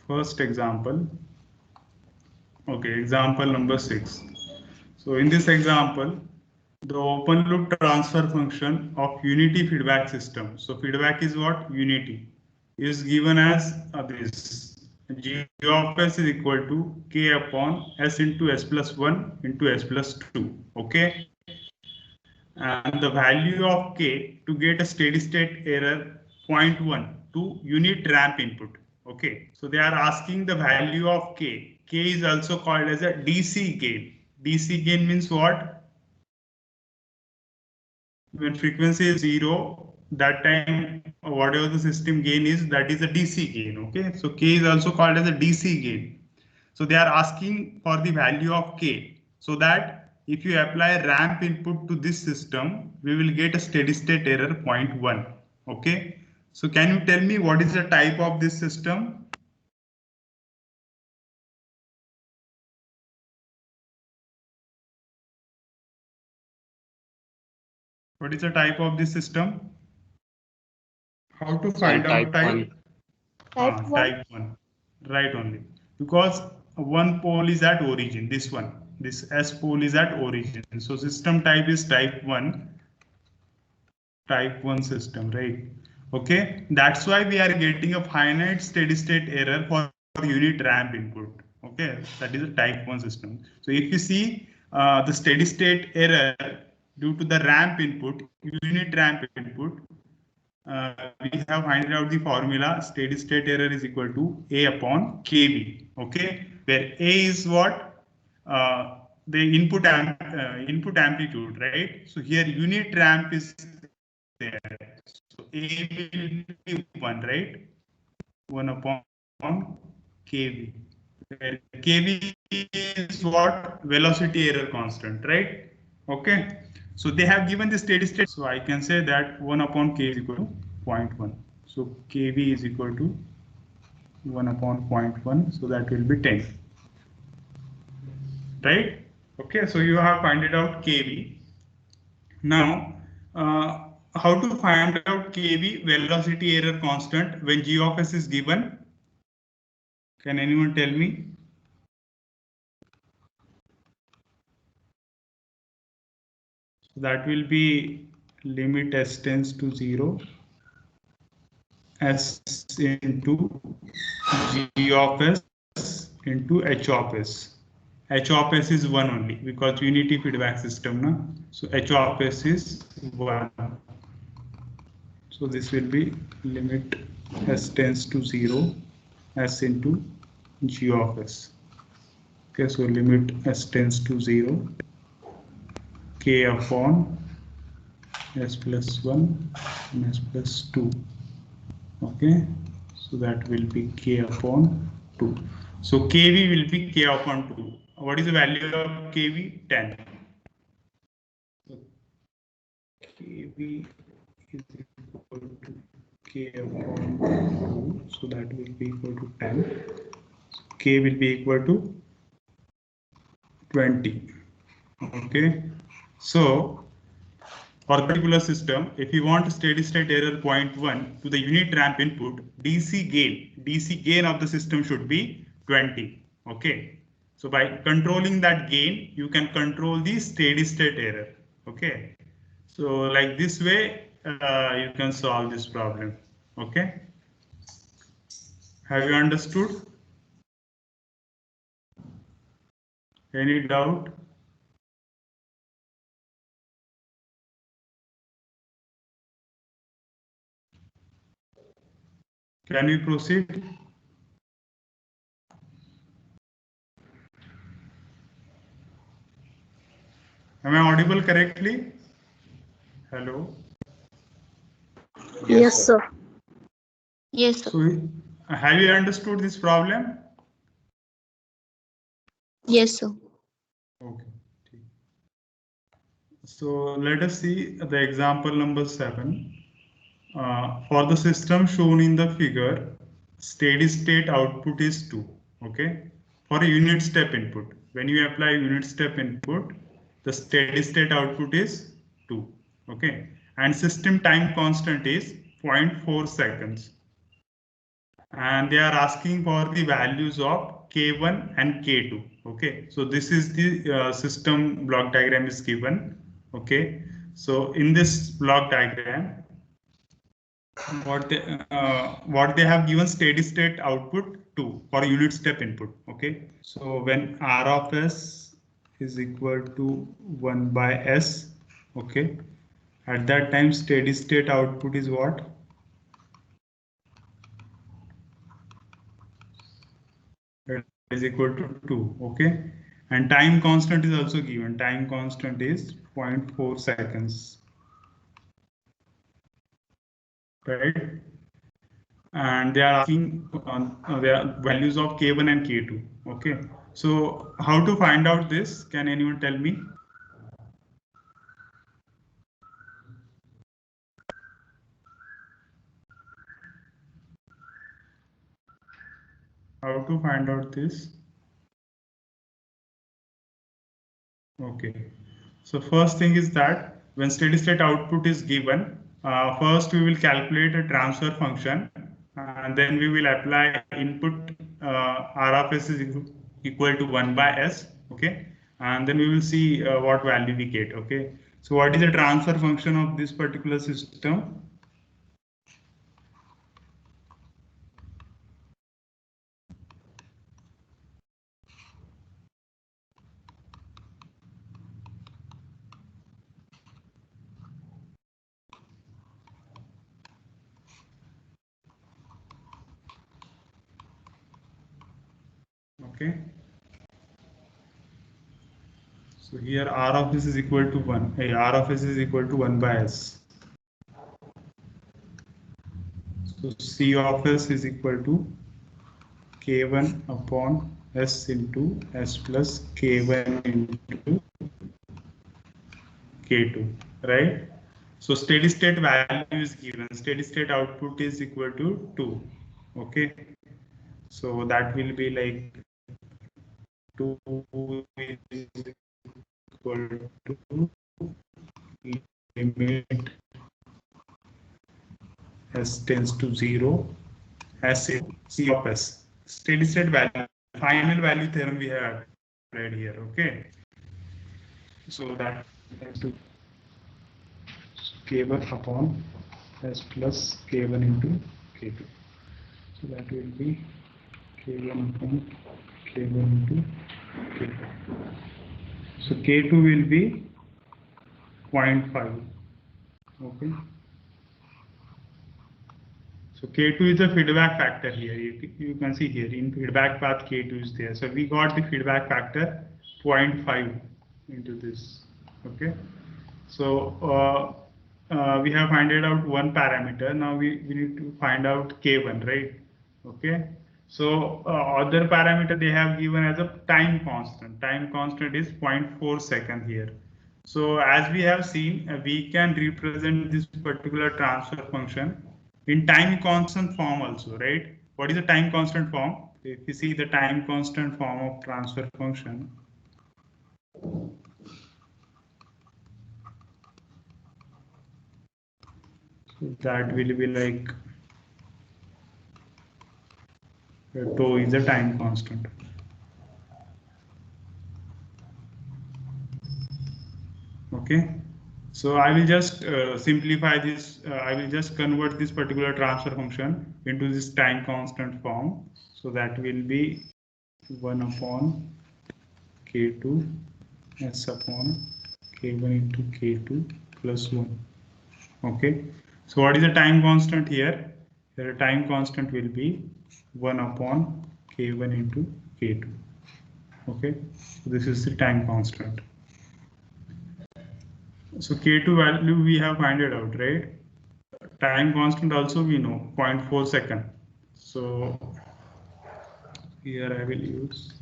first example. Okay, example number 6. So in this example, the open loop transfer function of unity feedback system. So feedback is what? Unity is given as this. G of s is equal to k upon s into s plus 1 into s plus 2. Okay. And the value of k to get a steady state error 0.1 to unit ramp input. Okay, so they are asking the value of k. K is also called as a DC gain. DC gain means what? When frequency is 0, that time whatever the system gain is, that is a DC gain. Okay, so k is also called as a DC gain. So they are asking for the value of k, so that if you apply ramp input to this system, we will get a steady state error 0.1. Okay, so can you tell me what is the type of this system? What is the type of this system? How to Sorry, find out type type? 1. Type 1. Right only. Because one pole is at origin, this one. This S pole is at origin. So system type is type 1. Type 1 system, right? Okay. That's why we are getting a finite steady state error for unit ramp input. Okay. That is a type 1 system. So if you see the steady state error due to the ramp input, unit ramp input, we have finded out the formula. Steady state error is equal to A upon KB. Okay, where A is what? The input amplitude, right? So here unit ramp is there. So A will be 1, right? 1 upon KB. Where KB is what? Velocity error constant, right? Okay. So they have given the steady state. So I can say that 1 upon k is equal to 0.1. So kV is equal to 1 upon 0.1. So that will be 10. Right? Okay. So you have finded out kV. Now, how to find out kV velocity error constant when g of s is given? Can anyone tell me? So that will be limit s tends to 0 s into g of s into h of s. H of s is 1 only because unity feedback system. Na? So h of s is 1. So this will be limit s tends to 0 s into g of s. Okay, so limit s tends to 0 k upon s plus 1 and s plus 2. Okay, so that will be k upon 2. So kV will be k upon 2. What is the value of kV? 10. So kV is equal to k upon 2. So that will be equal to 10. So k will be equal to 20. Okay, so for the particular system, if you want steady state error 0.1 to the unit ramp input, DC gain of the system should be 20. Okay. So by controlling that gain, you can control the steady state error. Okay. So like this way, you can solve this problem. Okay. Have you understood? Any doubt? Can we proceed? Am I audible correctly? Hello. Yes, sir. Yes, sir. So have you understood this problem? Yes, sir. Okay. So let us see the example number 7. For the system shown in the figure, steady state output is 2. Okay. For a unit step input, when you apply unit step input, the steady state output is 2. Okay. And system time constant is 0.4 seconds. and they are asking for the values of K1 and K2. Okay, so this is the system block diagram is given. Okay, so in this block diagram, what they have given steady state output 2 for unit step input. Okay, so when R of S is equal to 1 by S, okay, at that time steady state output is what? That is equal to 2. Okay, and time constant is also given. Time constant is 0.4 seconds, right? And they are asking the values of K1 and K2. Okay, so how to find out this? Can anyone tell me? How to find out this? Okay, so first thing is that when steady state output is given, first we will calculate a transfer function, and then we will apply input R of S is equal to 1 by S. Okay, and then we will see what value we get. Okay, so what is the transfer function of this particular system? Okay, so here R of S is equal to 1. Hey, R of S is equal to 1 by S. So C of S is equal to K1 upon S into S plus K1 into K2, right? So steady state value is given. Steady state output is equal to 2. Okay, so that will be like 2 is equal to limit S tends to 0 as C of S. Steady state value, final value theorem we have read here. Okay, so that to K1 upon S plus K1 into K2. So that will be K1 upon K1 into K2. So K2 will be 0.5. Okay. So K2 is the feedback factor here. You can see here in feedback path K2 is there. So we got the feedback factor 0.5 into this. Okay. So we have found out one parameter. Now we need to find out K1, right? Okay. So other parameter they have given as a time constant. Time constant is 0.4 second here. So as we have seen, we can represent this particular transfer function in time constant form also, right? What is the time constant form? If you see the time constant form of transfer function, so that will be like tau is a time constant. Okay, so I will just simplify this. I will just convert this particular transfer function into this time constant form. So that will be 1 upon K2 S upon K1 into K2 plus 1. Okay, so what is the time constant here? The time constant will be 1 upon K1 into K2. Okay, so this is the time constant. So K2 value we have find it out, right? Time constant also we know 0.4 second. So here I will use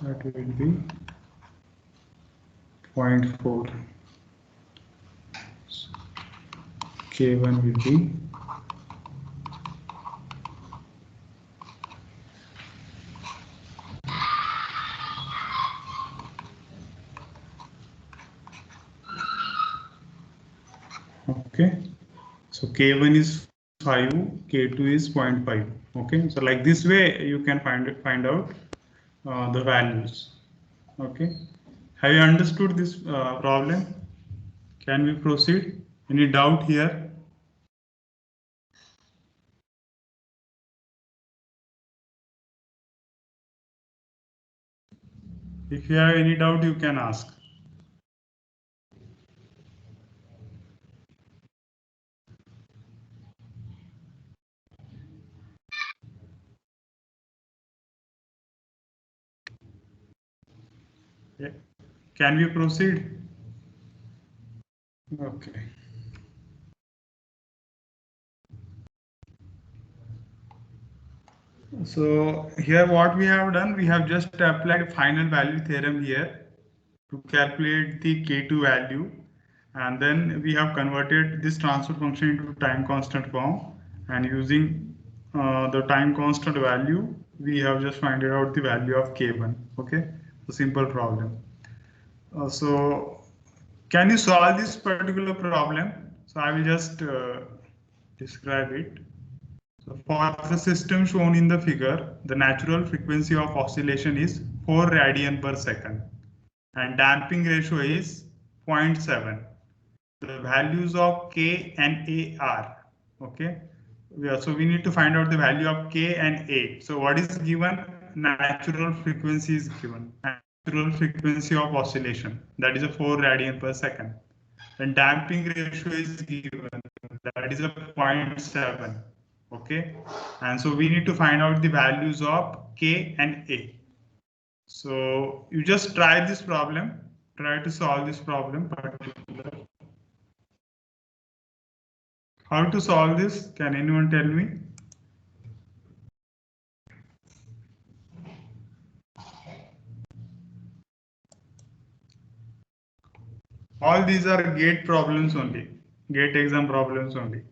that will be 0.4. K1 will be 0.4 Okay, so K1 is 5, K2 is 0.5. Okay, so like this way you can find out the values. Okay, have you understood this problem? Can we proceed? Any doubt here? If you have any doubt, you can ask. Yeah. Can we proceed? Okay. So here what we have done, we have just applied final value theorem here to calculate the K2 value, and then we have converted this transfer function into time constant form, and using the time constant value we have just find out the value of K1. Okay, a simple problem. So can you solve this particular problem? So I will just describe it. So for the system shown in the figure, the natural frequency of oscillation is 4 radian per second and damping ratio is 0.7. The values of K and A are, okay. So we need to find out the value of K and A. So what is given? Natural frequency is given. Natural frequency of oscillation, that is a 4 radian per second. And damping ratio is given, that is a 0.7. Okay. And so we need to find out the values of K and A. So you just try this problem, try to solve this problem. How to solve this? Can anyone tell me? All these are gate problems only, gate exam problems only.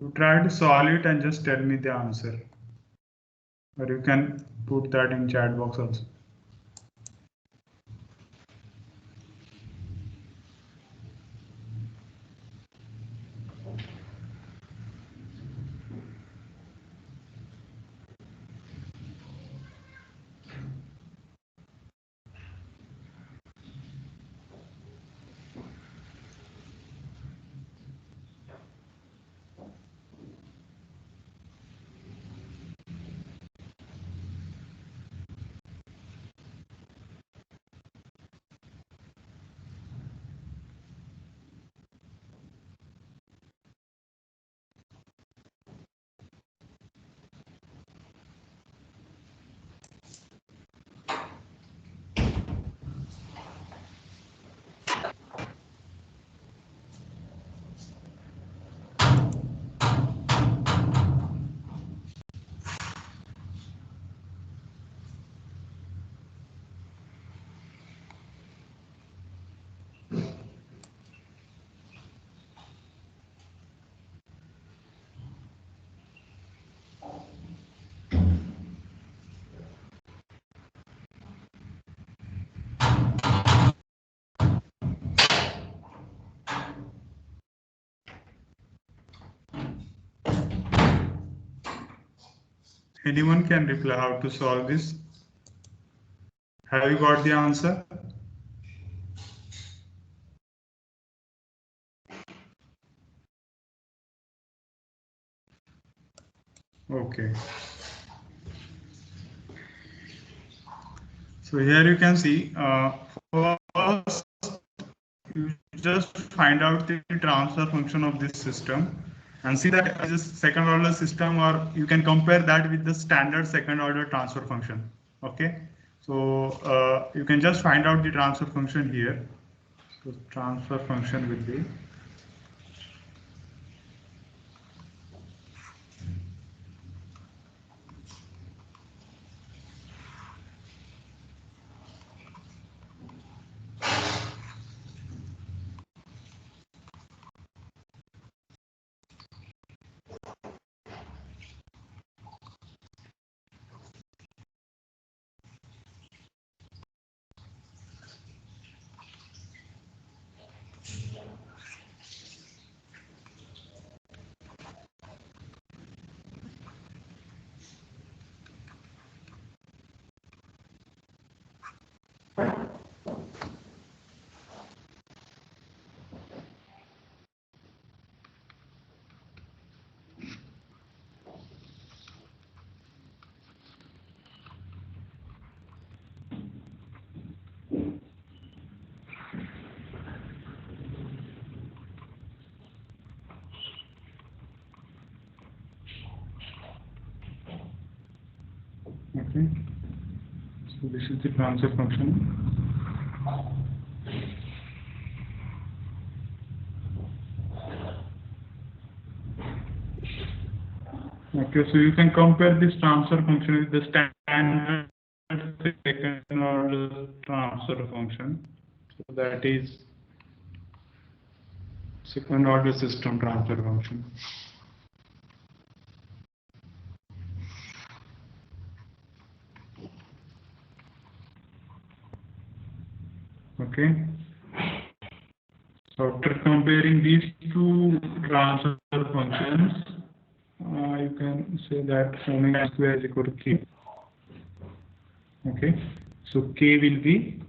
You try to solve it and just tell me the answer. Or you can put that in chat box also. Anyone can reply how to solve this? Have you got the answer? Okay. So here you can see, first you just find out the transfer function of this system and see that as a second order system, or you can compare that with the standard second order transfer function. Okay. So you can just find out the transfer function here. So transfer function will be this is the transfer function. Okay, so you can compare this transfer function with the standard second order transfer function. So that is second order system transfer function. Okay. So after comparing these two transfer functions, you can say that omega square is equal to k. Okay. So k will be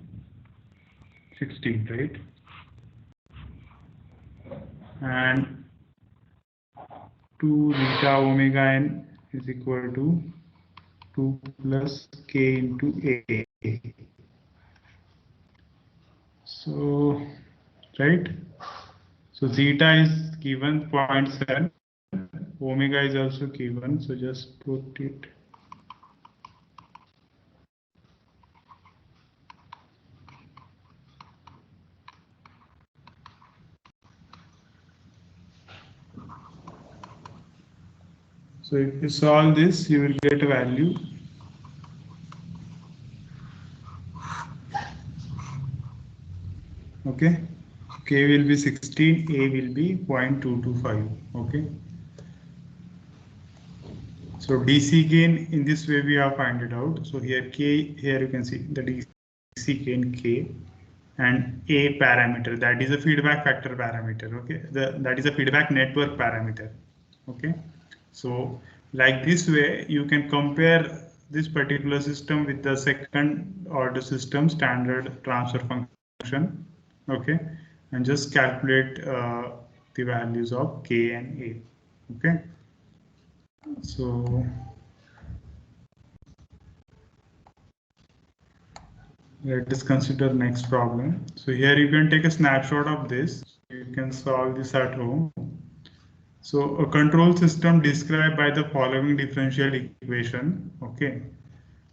16, right? And 2 zeta omega n is equal to 2 plus k into a. So, right? So zeta is given 0.7. Omega is also given. So just put it. So if you solve this, you will get a value. Okay. K will be 16, A will be 0.225. Okay. So DC gain in this way we have find it out. So here K, here you can see the DC gain K and A parameter, that is a feedback factor parameter. Okay. That is a feedback network parameter. Okay. So like this way you can compare this particular system with the second order system standard transfer function. Okay. And just calculate the values of K and A. Okay. So let us consider next problem. So here you can take a snapshot of this. You can solve this at home. So a control system described by the following differential equation. Okay.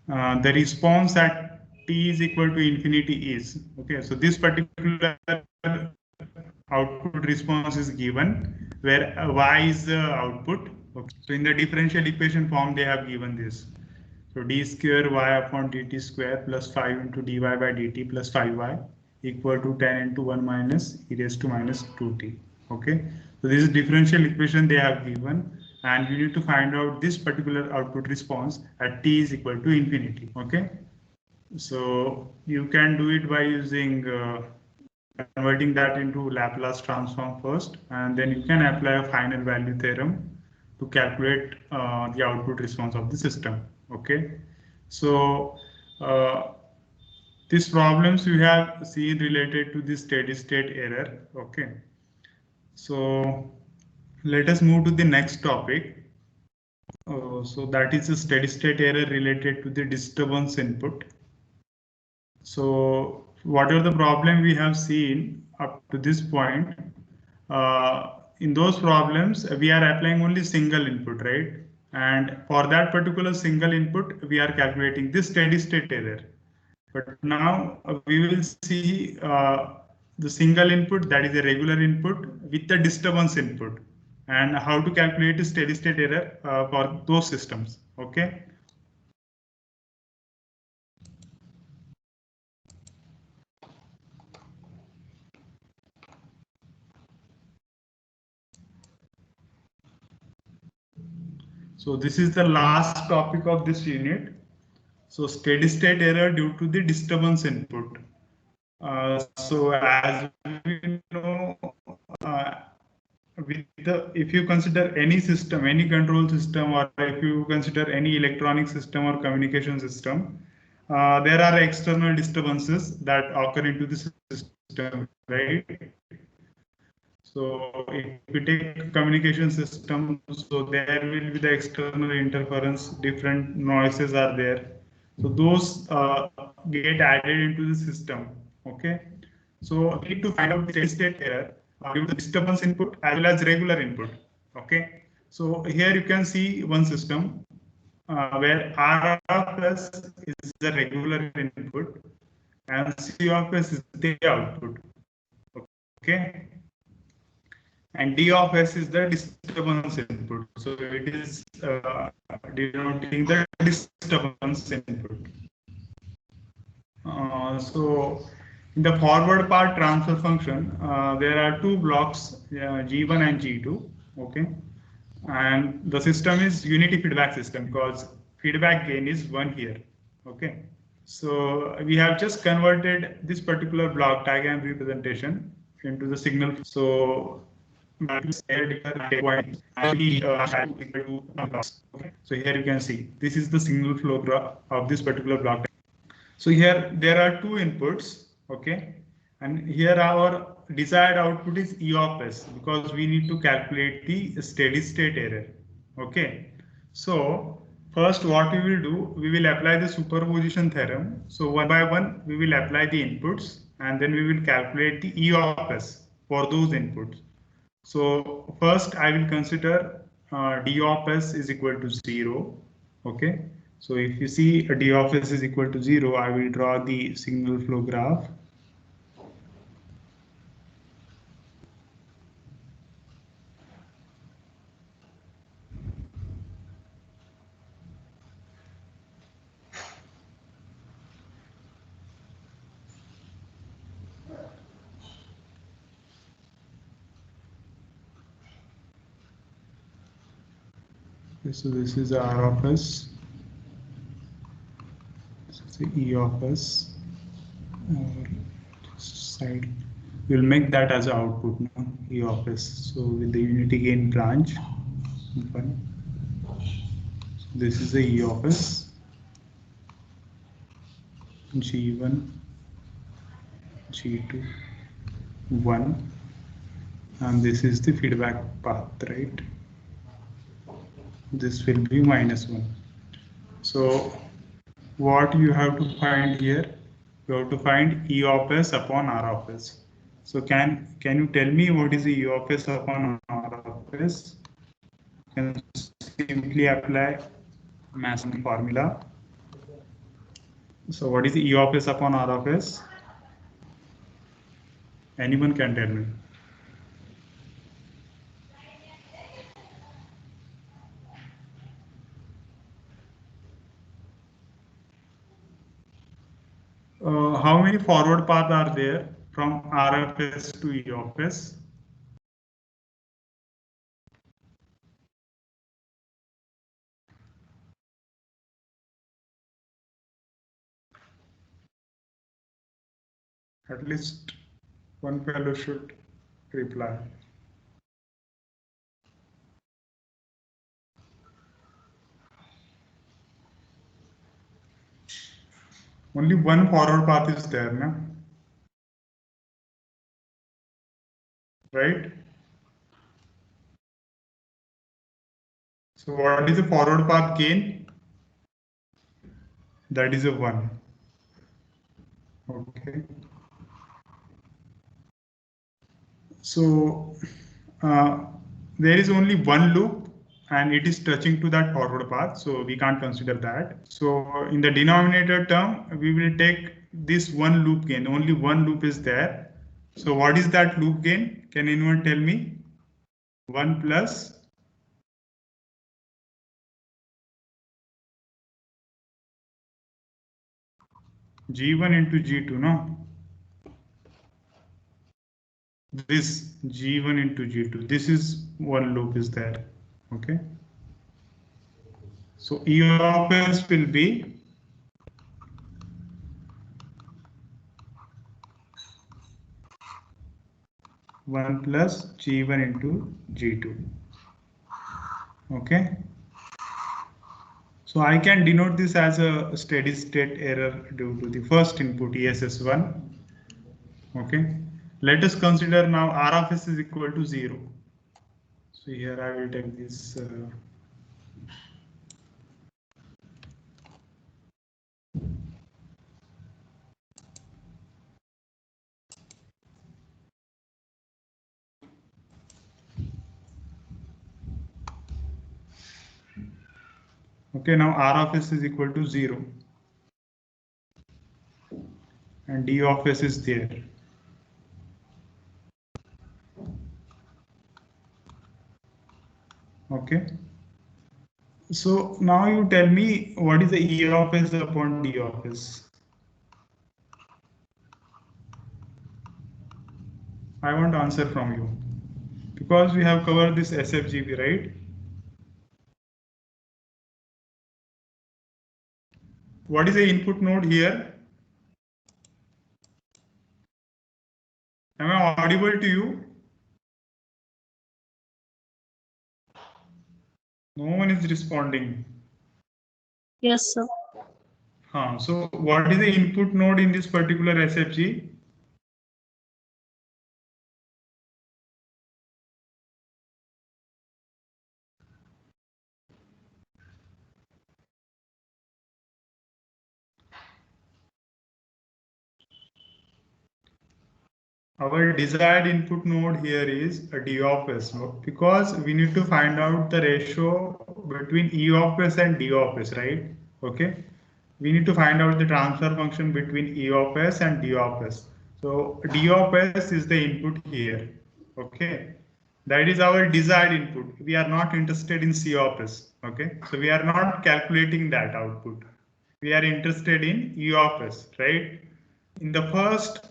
The response at t is equal to infinity is. Okay. So this particular output response is given where y is the output. Okay. So in the differential equation form they have given this. So d square y upon dt square plus 5 into dy by dt plus 5y equal to 10 into 1 minus e raised to minus 2t. Okay. So this is differential equation they have given, and you need to find out this particular output response at t is equal to infinity. Okay. So you can do it by using converting that into Laplace transform first, and then you can apply a final value theorem to calculate the output response of the system. Okay. So these problems we have seen related to the steady state error. Okay. So let us move to the next topic. So that is a steady state error related to the disturbance input. So whatever the problem we have seen up to this point, in those problems we are applying only single input, right? And for that particular single input we are calculating this steady state error. But now we will see the single input, that is a regular input, with the disturbance input, and how to calculate the steady state error for those systems. Okay. So this is the last topic of this unit. So steady state error due to the disturbance input. So as we know, if you consider any system, any control system, or if you consider any electronic system or communication system, there are external disturbances that occur into the system, right? So if we take communication system, so there will be the external interference, different noises are there. So those get added into the system. Okay. So we need to find out the steady state error due to disturbance input as well as regular input. Okay. So here you can see one system. where R of S is the regular input and C of S is the output. Okay. And D of S is the disturbance input. So it is denoting the disturbance input. So in the forward part transfer function, there are two blocks, G1 and G2. Okay. And the system is unity feedback system because feedback gain is 1 here. Okay. So we have just converted this particular block diagram representation into the signal. So so here you can see this is the signal flow graph of this particular block. So here there are two inputs, okay, and here our desired output is E of S because we need to calculate the steady state error, okay. So first what we will do, we will apply the superposition theorem. So one by one we will apply the inputs and then we will calculate the E of S for those inputs. So first I will consider D of S is equal to 0, okay. So if you see a D of S is equal to 0, I will draw the signal flow graph. So this is R of S, this is the E of S, side. We'll make that as output now, E of S. So with the unity gain branch, this is the E of S, G1, G2, 1, and this is the feedback path, right? This will be -1. So what you have to find here, you have to find E of S upon R of S. So can you tell me what is the E of S upon R of S? You can simply apply Masson formula. So what is the E of S upon R of S? Anyone can tell me. How many forward paths are there from RFS to E of S? At least one fellow should reply. Only one forward path is there, na? Right? So what is the forward path gain? That is a 1. Okay. So there is only one loop and it is touching to that forward path. So we can't consider that. So in the denominator term, we will take this one loop gain. Only one loop is there. So what is that loop gain? Can anyone tell me? 1 plus G1 into G2, no? This G1 into G2, this is one loop is there, okay? So E of S will be one plus G1 into G2, okay? So I can denote this as a steady state error due to the first input ESS1, okay? Let us consider now R of S is equal to 0. So here I will take this Okay, now R of S is equal to 0 and D of S is there. Okay. So now you tell me what is the E of S upon D of S. I want answer from you because we have covered this SFGB, right? What is the input node here? Am I audible to you? No one is responding. Yes, sir. So what is the input node in this particular SFG? Our desired input node here is a D of S because we need to find out the ratio between E of S and D of S, right? Okay. We need to find out the transfer function between E of S and D of S. So D of S is the input here. Okay. That is our desired input. We are not interested in C of S. Okay. So we are not calculating that output. We are interested in E of S, right? In the first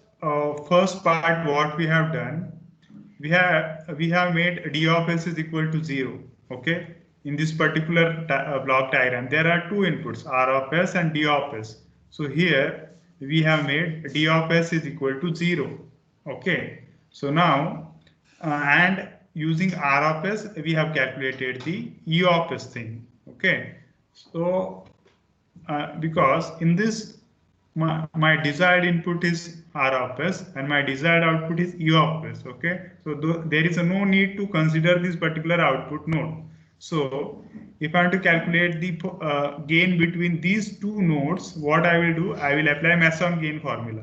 part, what we have done, we have made D of S is equal to 0. Okay, in this particular block diagram, there are two inputs, R of S and D of S. So here we have made D of S is equal to 0. Okay, so now and using R of S, we have calculated the E of S thing. Okay, so because in this my desired input is R of S and my desired output is U of S. Okay, so there is no need to consider this particular output node. So if I want to calculate the gain between these two nodes, what I will do, I will apply Masson gain formula.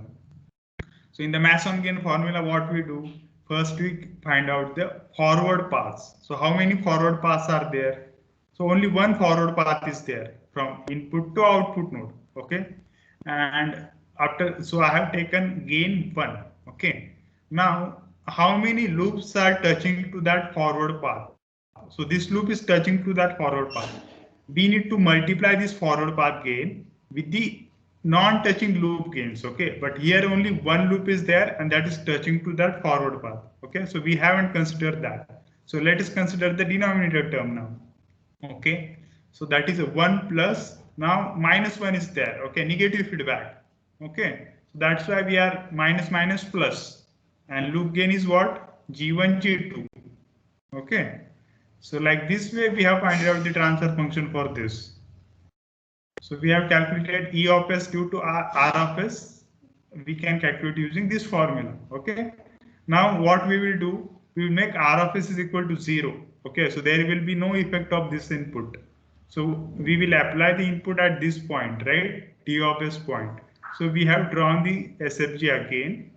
So in the Masson gain formula, what we do, first we find out the forward paths. So how many forward paths are there? So only one forward path is there from input to output node. Okay, and after, so I have taken gain 1. Okay, now how many loops are touching to that forward path? So this loop is touching to that forward path. We need to multiply this forward path gain with the non-touching loop gains. Okay, but here only one loop is there and that is touching to that forward path. Okay, so we haven't considered that. So let us consider the denominator term now. Okay, so that is a 1 plus, now minus 1 is there. Okay, negative feedback. Okay, so that's why we are minus minus plus, and loop gain is what, G1 G2. Okay, so like this way we have found out the transfer function for this. So we have calculated E of S due to R of S. We can calculate using this formula. Okay, now what we will do, we will make R of S is equal to 0. Okay, so there will be no effect of this input. So we will apply the input at this point, right? D of S point. So we have drawn the SFG again.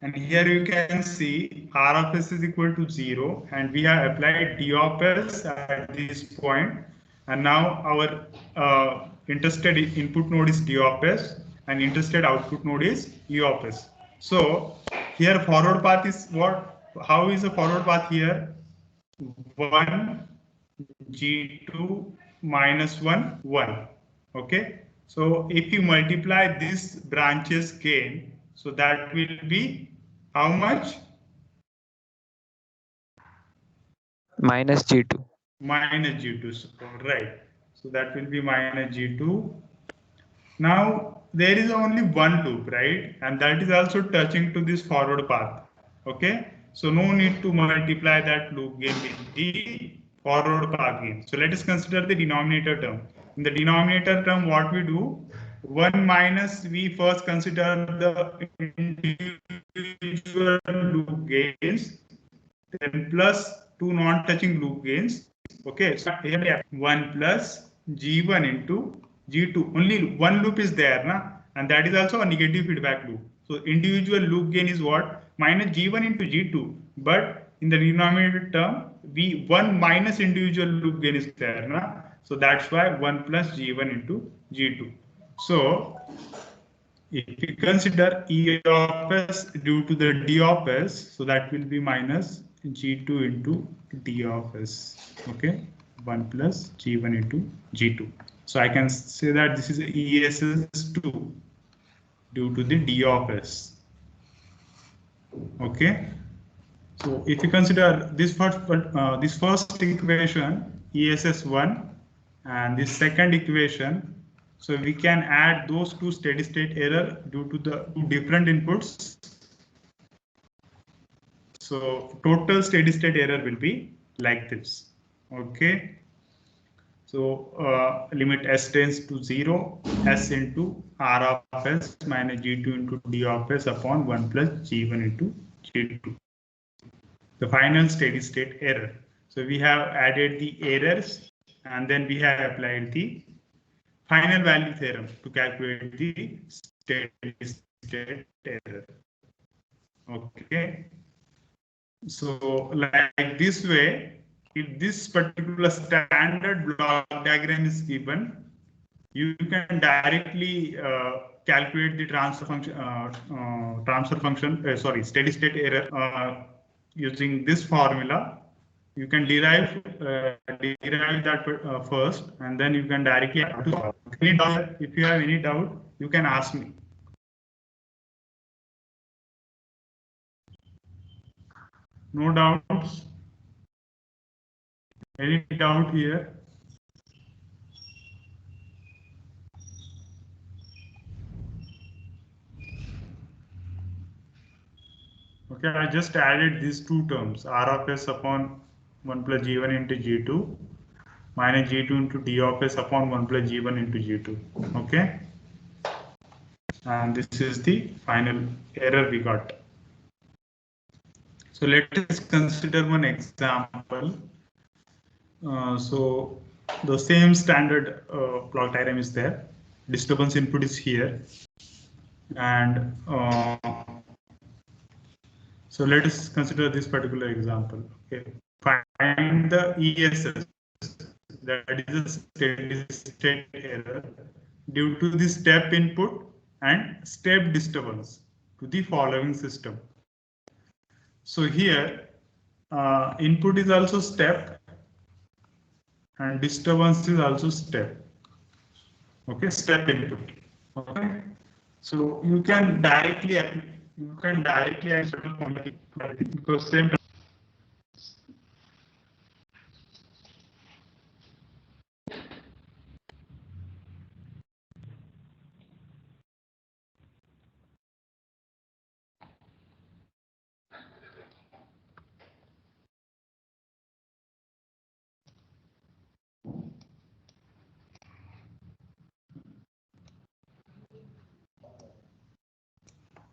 And here you can see R of S is equal to 0 and we have applied D of S at this point. And now our interested input node is D of S and interested output node is E of S. So here forward path is what? How is the forward path here? 1 G2 minus 1 1. Okay. So if you multiply this branches gain, so that will be how much? Minus G2. Minus G2. So, right. So that will be minus G2. Now there is only one loop, right? And that is also touching to this forward path. Okay. So no need to multiply that loop gain with the forward path gain. So let us consider the denominator term. In the denominator term, what we do? 1 minus, we first consider the individual loop gains, then plus 2 non-touching loop gains. Okay, so here we have 1 plus G1 into G2. Only one loop is there, na? And that is also a negative feedback loop. So individual loop gain is what? Minus G1 into G2. But in the denominator term, 1 minus individual loop gain is there, na? So that's why 1 plus G1 into G2. So if we consider E of S due to the D of S, so that will be minus G2 into D of S. Okay, 1 plus G1 into G2. So I can say that this is ESS2 due to the D of S. Okay. So if you consider this first equation, ESS1, and this second equation, so we can add those two steady state error due to the two different inputs. So total steady state error will be like this. Okay. So limit S tends to 0, S into R of S minus G2 into D of S upon 1 plus G1 into G2. The final steady state error. So we have added the errors and then we have applied the final value theorem to calculate the steady state error. Okay. So like this way, if this particular standard block diagram is given, you can directly calculate the steady state error using this formula. You can derive that first, and then you can directly. If you have any doubt, you can ask me. No doubts? Any doubt here? Okay, I just added these two terms, R of S upon 1 plus G1 into G2 minus G2 into D of S upon 1 plus G1 into G2. Okay. And this is the final error we got. So let us consider one example. So the same standard block diagram is there. Disturbance input is here. And so let us consider this particular example. Okay. Find the ESS, that is a steady state error due to the step input and step disturbance to the following system. So here input is also step and disturbance is also step. Okay, step input. Okay, so you can directly because same.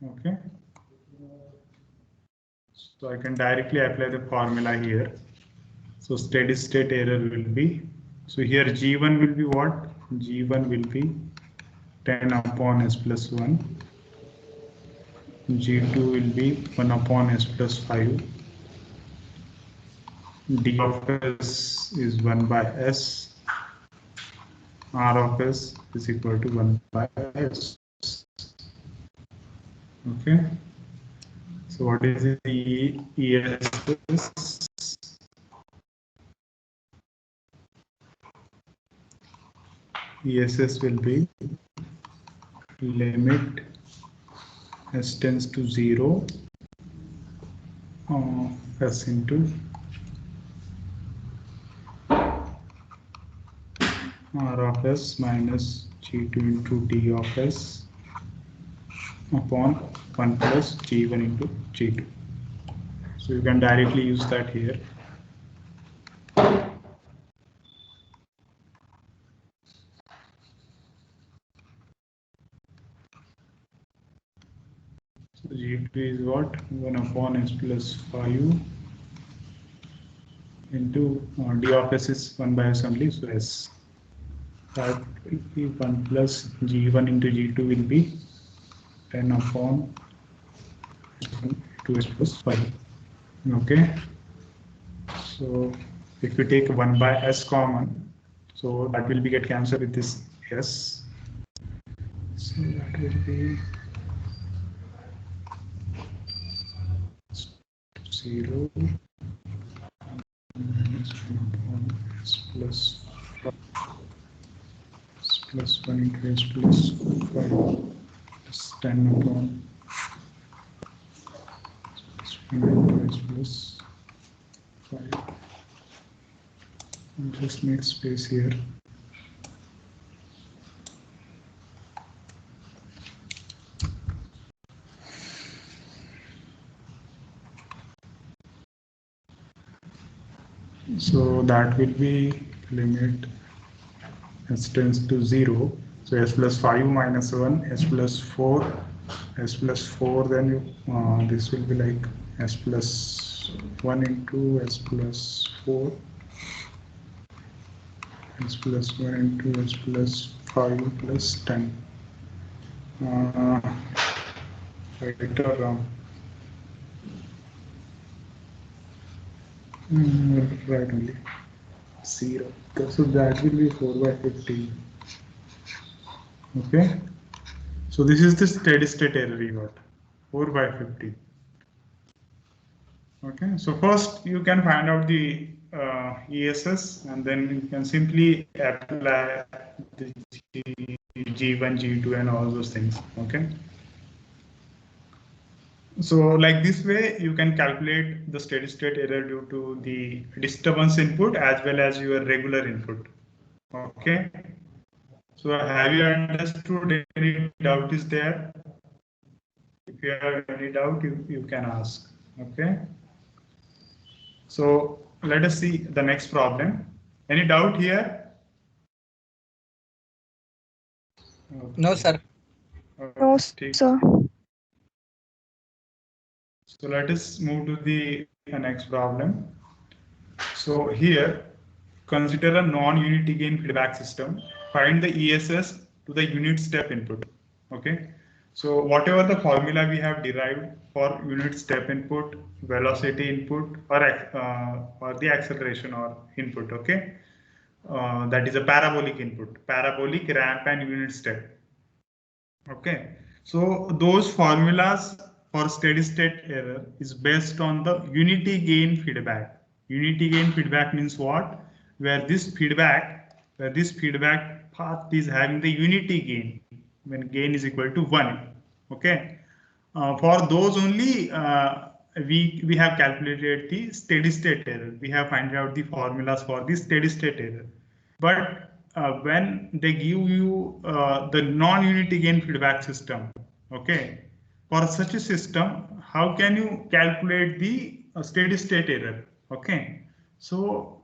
Okay, so I can directly apply the formula here. So steady state error will be, so here G1 will be what? G1 will be 10 upon S plus 1. G2 will be 1 upon S plus 5. D of S is 1 by S. R of S is equal to 1 by S. Okay. So what is the ESS? ESS will be limit S tends to 0 S into R of S minus G2 into D of S upon 1 plus G1 into G2. So you can directly use that here. So G2 is what? 1 upon S plus 5 into D of S is 1 by S only, so S. That will be 1 plus G1 into G2 will be 10 upon 2S plus 5. Okay. So if we take 1 by S common, So that will be get cancelled with this S. So that will be 0 minus 1 upon S plus 5 plus 1 into S plus 5 plus 10 upon S 1 into S plus 5. I'll just make space here. So that will be limit S tends to 0. So S plus 5 minus 1, S plus 4, S plus 4, then you, this will be like S plus 1 into S plus 4, S plus 1 into S plus 5 plus 10. Right or wrong? Right only. 0. So that will be 4 by 15. Okay. So this is the steady state error you got. 4 by 15. Okay. So first you can find out the ESS, and then you can simply apply the G1, G2 and all those things. Okay. So like this way you can calculate the steady state error due to the disturbance input as well as your regular input. Okay. So have you understood? Any doubt is there? If you have any doubt, you can ask. Okay. So let us see the next problem. Any doubt here? Okay. No, sir. No, sir. So let us move to the next problem. So here, consider a non-unity gain feedback system. Find the ESS to the unit step input. Okay. So whatever the formula we have derived for unit step input, velocity input, or the acceleration or input. Okay. That is a parabolic input, parabolic, ramp, and unit step. Okay. So those formulas for steady state error is based on the unity gain feedback. Unity gain feedback means what? Where this feedback path is having the unity gain when gain is equal to 1. Okay. For those only we have calculated the steady state error. We have found out the formulas for the steady state error. But when they give you the non-unity gain feedback system, okay, for such a system, how can you calculate the steady state error? Okay, so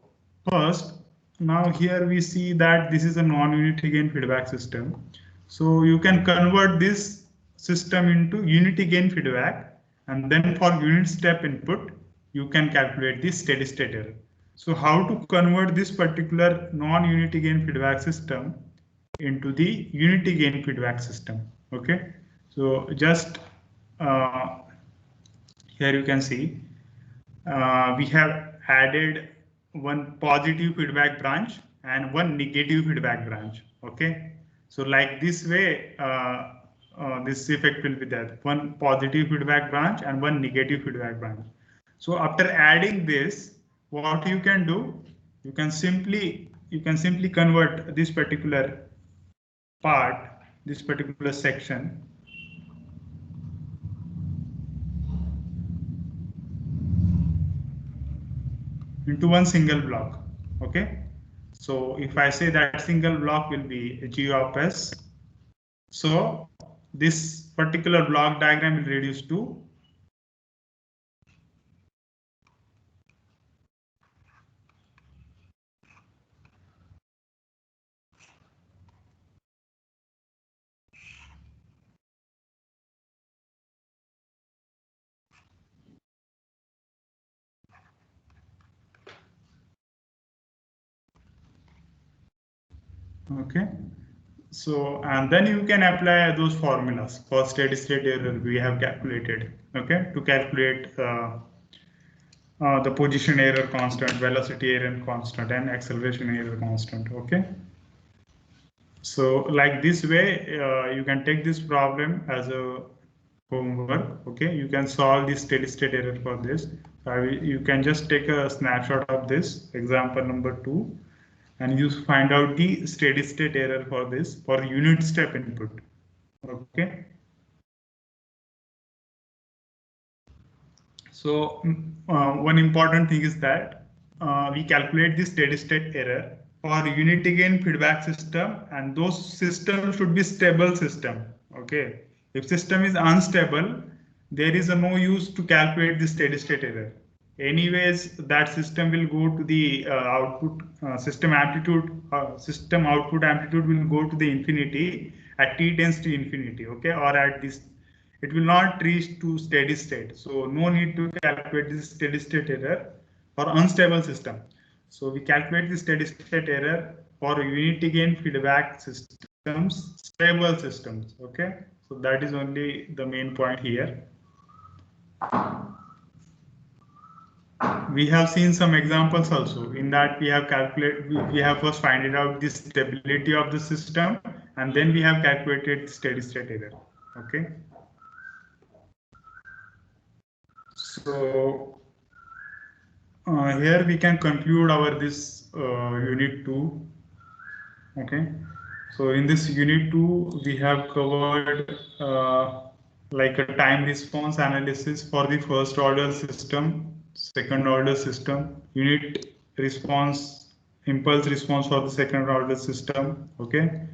first, now here we see that this is a non-unity gain feedback system. So you can convert this system into unity gain feedback, and then for unit step input, you can calculate the steady state error. So how to convert this particular non-unity gain feedback system into the unity gain feedback system? Okay, so just here you can see we have added one positive feedback branch and one negative feedback branch. Okay, so like this way this effect will be there, one positive feedback branch and one negative feedback branch. So after adding this, what you can do, you can simply convert this particular part, this particular section into one single block. Okay, so if I say that single block will be G of S, so this particular block diagram will reduce to okay. So and then you can apply those formulas for steady state error we have calculated. Okay, to calculate the position error constant, velocity error constant, and acceleration error constant. Okay. So like this way, you can take this problem as a homework. Okay, you can solve the steady state error for this. You can just take a snapshot of this example number 2, and you find out the steady state error for this for unit step input. Okay. So one important thing is that we calculate the steady state error for unity gain feedback system, and those systems should be stable system. Okay, if system is unstable, there is no use to calculate the steady state error. Anyways, that system will go to the output system output amplitude will go to the infinity at t tends to infinity. Okay, or at this, it will not reach to steady state. So no need to calculate this steady state error for unstable system. So we calculate the steady state error for unity gain feedback systems, stable systems. Okay, so that is only the main point here. We have seen some examples also. In that we have we have first finded out the stability of the system, and then we have calculated steady state error. Okay. So here we can conclude our this unit 2. Okay. So in this unit 2, we have covered like a time response analysis for the first order system, second order system, unit response, impulse response for the second order system. Okay.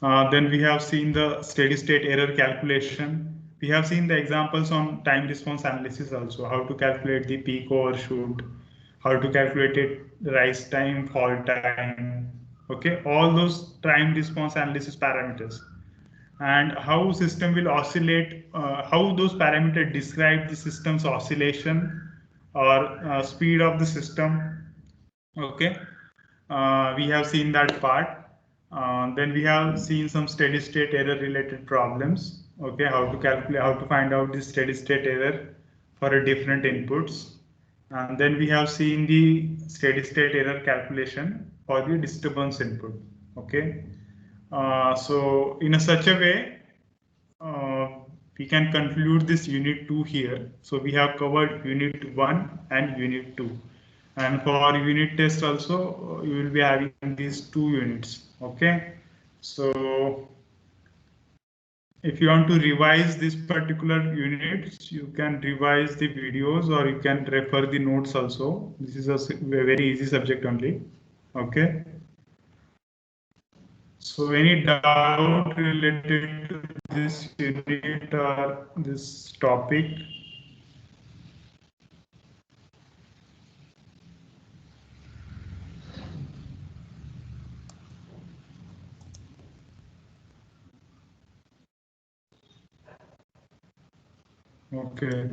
Then we have seen the steady state error calculation. We have seen the examples on time response analysis also, how to calculate the peak overshoot, how to calculate it, rise time, fall time. Okay, all those time response analysis parameters, and how system will oscillate, how those parameters describe the system's oscillation or speed of the system. Okay, we have seen that part. Then we have seen some steady state error related problems. Okay, how to calculate, how to find out the steady state error for a different inputs. And then we have seen the steady state error calculation for the disturbance input. Okay, so in such a way, we can conclude this unit 2 here. So we have covered unit 1 and unit 2. And for unit test also, you will be having these 2 units. Okay, so if you want to revise this particular units, you can revise the videos or you can refer the notes also. This is a very easy subject only. Okay. So any doubt related to this unit or this topic? Okay.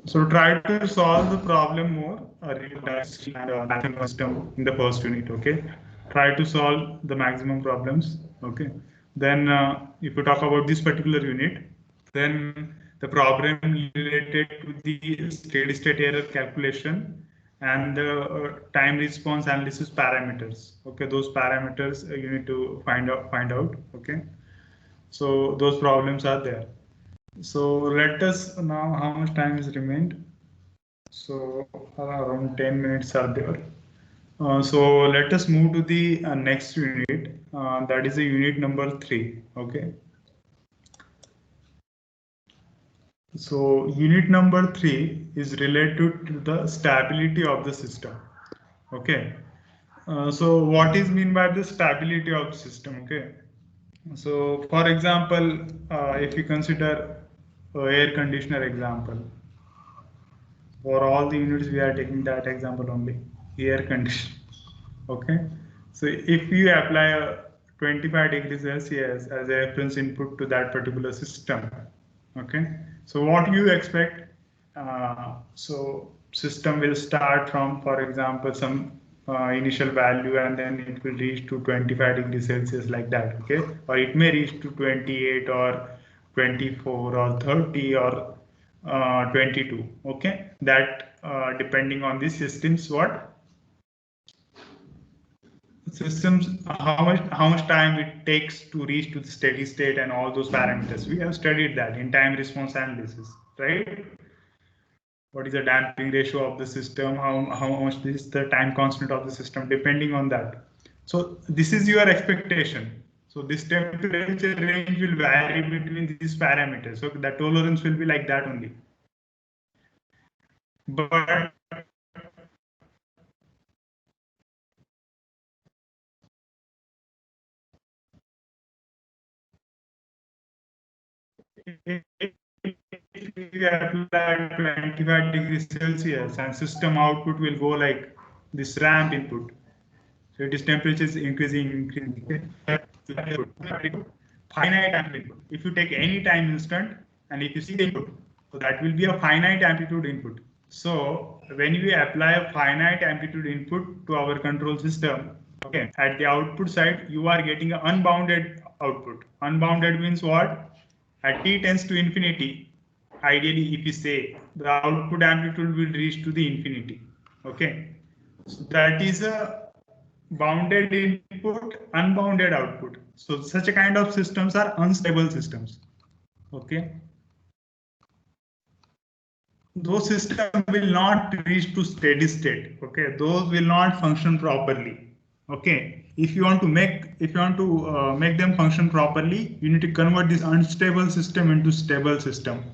So try to solve the problem more real-time system in the first unit. Okay. Try to solve the maximum problems. Okay. Then if you talk about this particular unit, then the problem related to the steady state error calculation and the time response analysis parameters. Okay, those parameters you need to find out. Okay. So those problems are there. So let us now, how much time is remained? So around 10 minutes are there. So let us move to the next unit. That is a unit number 3. Okay. So unit number 3 is related to the stability of the system. Okay. So what is mean by the stability of the system? Okay. So for example, if you consider air conditioner example, for all the units we are taking that example only, air conditioner. Okay, so if you apply a 25 degrees Celsius as a reference input to that particular system, okay, so what you expect? So system will start from, for example, some initial value, and then it will reach to 25 degrees Celsius like that. Okay, or it may reach to 28 or 24 or 30 or 22. Okay, that depending on the systems, what systems, how much time it takes to reach to the steady state and all those parameters. We have studied that in time response analysis, right? What is the damping ratio of the system? How much is the time constant of the system? Depending on that. So this is your expectation. So this temperature range will vary between these parameters. So the tolerance will be like that only. But if you apply 25 degrees Celsius and system output will go like this ramp input. So it is temperature is increasing. Finite amplitude. If you take any time instant and if you see the input, so that will be a finite amplitude input. So when we apply a finite amplitude input to our control system, okay, at the output side, you are getting an unbounded output. Unbounded means what? At t tends to infinity, ideally, if you say the output amplitude will reach to the infinity. Okay, so that is a bounded input, unbounded output. So such a kind of systems are unstable systems. Okay, those systems will not reach to steady state. Okay, those will not function properly. Okay, if you want to make them function properly, you need to convert this unstable system into stable system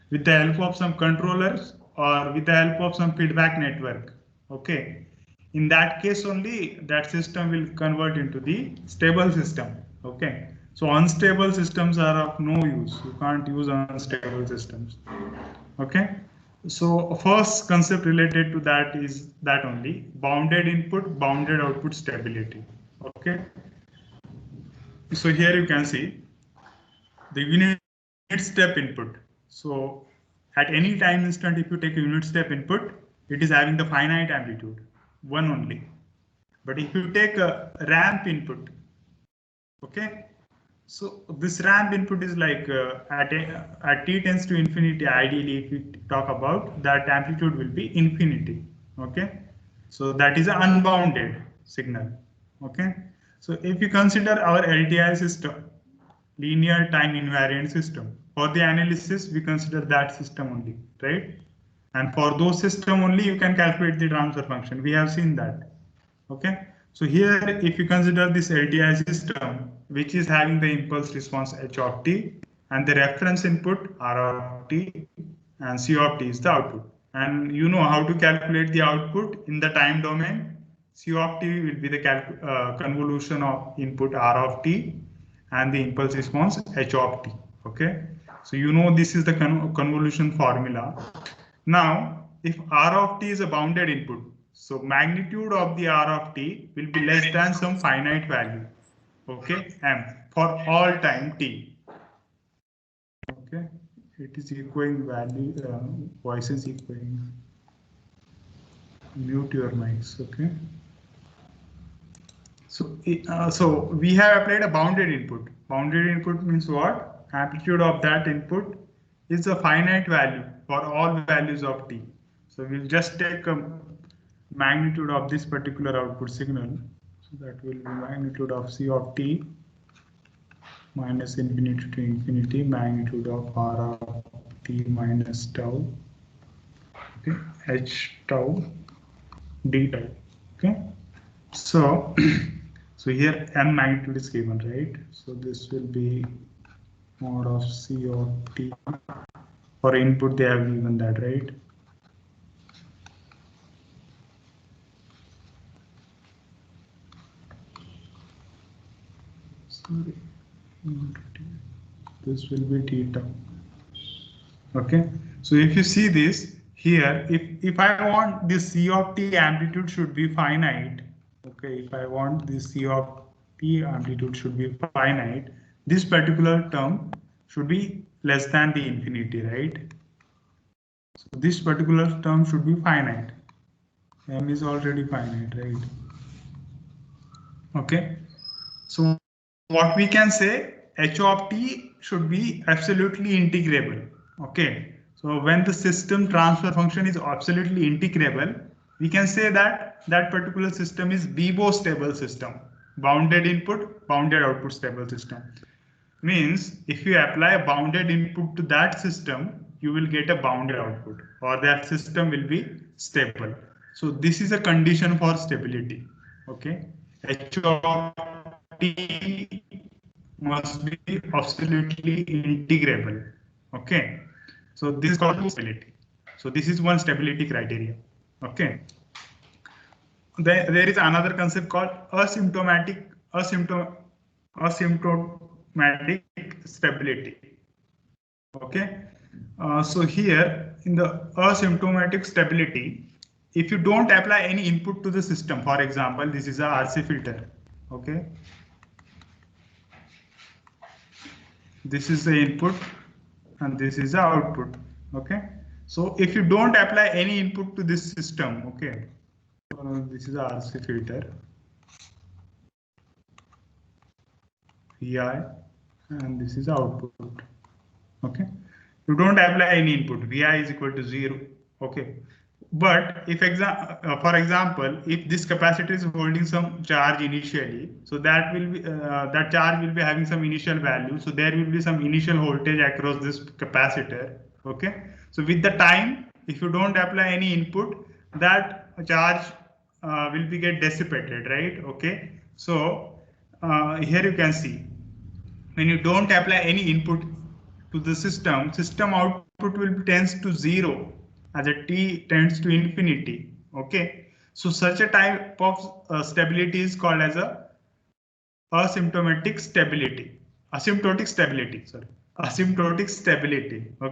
with the help of some controllers or with the help of some feedback network. Okay, in that case only that system will convert into the stable system. Okay, so unstable systems are of no use. You can't use unstable systems. Okay, so first concept related to that is that only bounded input, bounded output stability. Okay, so here you can see the unit step input. So at any time instant, if you take a unit step input, it is having the finite amplitude, one only. But if you take a ramp input, okay, so this ramp input is like at t tends to infinity, ideally, if we talk about that amplitude will be infinity. Okay, so that is an unbounded signal. Okay, so if you consider our LTI system, linear time invariant system, for the analysis we consider that system only, right? And for those system only you can calculate the transfer function. We have seen that. Okay, so here if you consider this LTI system, which is having the impulse response h of t and the reference input r of t and c of t is the output, and you know how to calculate the output in the time domain. C of t will be the convolution of input r of t and the impulse response h of t. Okay, so you know this is the convolution formula. Now if r of t is a bounded input, so magnitude of the r of t will be less than some finite value. Okay, m for all time t. Okay, it is echoing value, voice is echoing. Mute your mics. Okay, so we have applied a bounded input. Bounded input means what? Amplitude of that input is a finite value for all values of t. So we'll just take a magnitude of this particular output signal. So that will be magnitude of c of t minus infinity to infinity, magnitude of r of t minus tau. Okay, h tau d tau. Okay, so so here m magnitude is given, right? So this will be mod of c of t. For input they have given that, right? Sorry, this will be theta. Okay, so if you see this here, if I want this c of t amplitude should be finite. Okay, if I want this c of t amplitude should be finite, this particular term should be less than the infinity, right? So this particular term should be finite. M is already finite, right? Okay, so what we can say, h of t should be absolutely integrable. Okay, So when the system transfer function is absolutely integrable, we can say that that particular system is BIBO stable system, bounded input, bounded output stable system. Means if you apply a bounded input to that system, you will get a bounded output, or that system will be stable. So this is a condition for stability. Okay, H of t must be absolutely integrable. Okay, so this is called stability. So this is one stability criteria. Okay. There is another concept called asymptomatic stability. Okay. So here in the asymptomatic stability, if you don't apply any input to the system, for example, this is a RC filter. Okay. This is the input and this is the output. Okay. So if you don't apply any input to this system, okay, this is a RC filter, Vi, and this is output. Okay, you don't apply any input. Vi is equal to 0. Okay, but if for example, if this capacitor is holding some charge initially, so that will be that charge will be having some initial value. So there will be some initial voltage across this capacitor. Okay, so with the time, if you don't apply any input, that charge will be get dissipated, right? Okay, so here you can see when you don't apply any input to the system output will tends to 0 as a t tends to infinity. Okay, so such a type of stability is called as a asymptotic stability. Okay.